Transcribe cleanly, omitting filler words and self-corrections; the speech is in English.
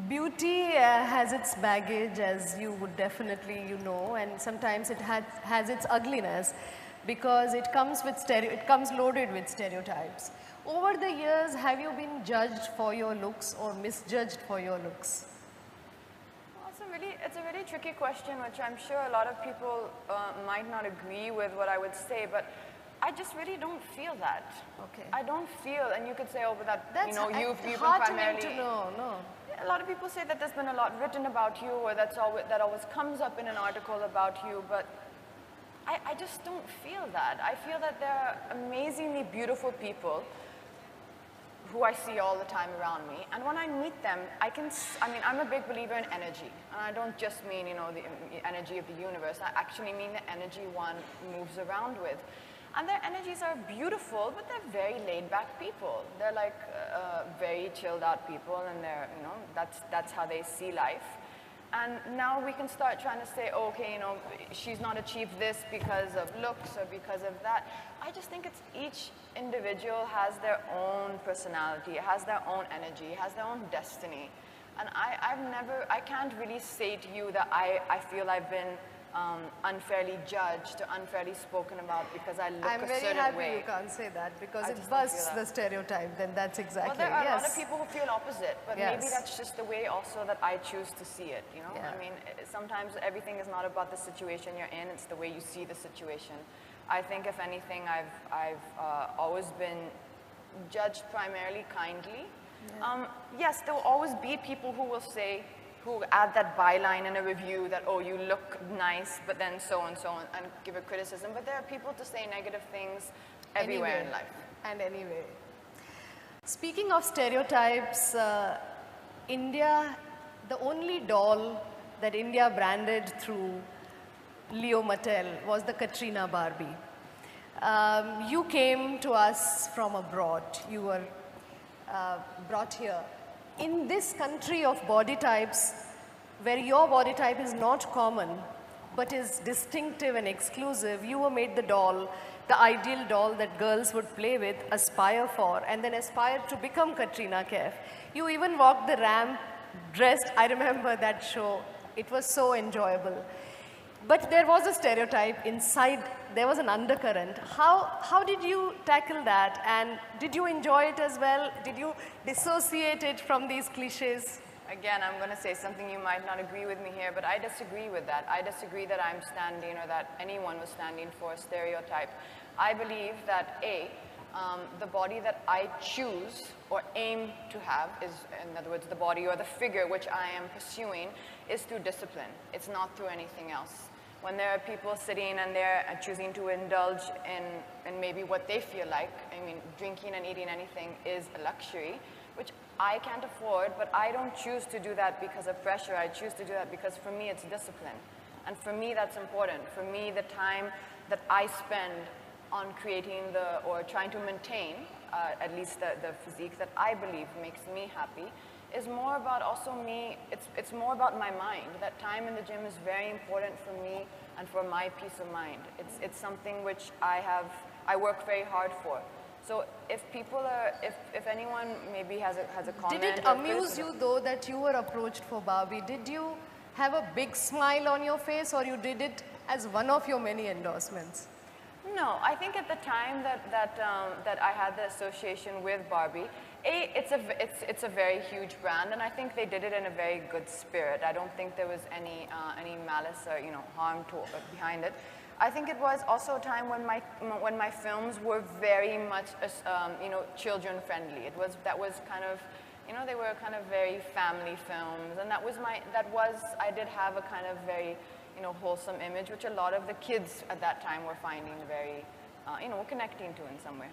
Beauty has its baggage, as you would definitely and sometimes it has its ugliness because it comes loaded with stereotypes. Over the years, have you been judged for your looks or misjudged for your looks? Well, it's a really tricky question, which I'm sure a lot of people might not agree with what I would say, but I just really don't feel that. Okay. I don't feel, and you could say, oh, but That's you've been heartening primarily. to know, no. A lot of people say that there's been a lot written about you, or that always comes up in an article about you, but I just don't feel that. I feel that there are amazingly beautiful people who I see all the time around me, and when I meet them, I'm a big believer in energy, and I don't just mean, the energy of the universe. I actually mean the energy one moves around with. And their energies are beautiful, but they're very laid-back people. They're like very chilled-out people, and that's how they see life. And now we can start trying to say, oh, okay, she's not achieved this because of looks or because of that. I just think it's each individual has their own personality, has their own energy, has their own destiny. And I can't really say to you that I feel I've been unfairly judged or unfairly spoken about because I look a certain way. I'm very happy you can't say that because it busts the stereotype, then that's exactly, well, there are a lot of people who feel opposite, but maybe that's just the way also that I choose to see it, Yeah. I mean, sometimes everything is not about the situation you're in, it's the way you see the situation. I think if anything, I've always been judged primarily kindly. Yeah. Yes, there will always be people who will say, who add that byline in a review that, oh, you look nice, but then so and so, and give a criticism. But there are people to say negative things everywhere in life. And anyway. Speaking of stereotypes, India, the only doll that India branded through Leo Mattel was the Katrina Barbie. You came to us from abroad. You were brought here. In this country of body types, where your body type is not common, but is distinctive and exclusive, you were made the doll, the ideal doll that girls would play with, aspire for, and then aspire to become Katrina Kaif. You even walked the ramp dressed. I remember that show. It was so enjoyable. But there was a stereotype inside, there was an undercurrent. How did you tackle that, and did you enjoy it as well? Did you dissociate it from these cliches? Again, I'm going to say something you might not agree with me here, but I disagree with that. I disagree that I'm standing, or that anyone was standing for a stereotype. I believe that the body that I choose or aim to have is, in other words, the body or the figure which I am pursuing, is through discipline. It's not through anything else. When there are people sitting and they're choosing to indulge in maybe what they feel like, I mean, drinking and eating anything is a luxury, which I can't afford, but I don't choose to do that because of pressure. I choose to do that because for me it's discipline. And for me that's important. For me, the time that I spend on creating or trying to maintain at least the physique that I believe makes me happy is more about also me, it's more about my mind. That time in the gym is very important for me and for my peace of mind. It's something which I work very hard for. So if anyone maybe has a comment. Did it amuse you though that you were approached for Barbie? Did you have a big smile on your face, or you did it as one of your many endorsements? No, I think at the time that I had the association with Barbie, it's a very huge brand, and I think they did it in a very good spirit. I don't think there was any malice or harm behind it. I think it was also a time when my films were very much children friendly. That was kind of they were kind of very family films, and I did have a kind of very wholesome image, which a lot of the kids at that time were finding very connecting to in some way.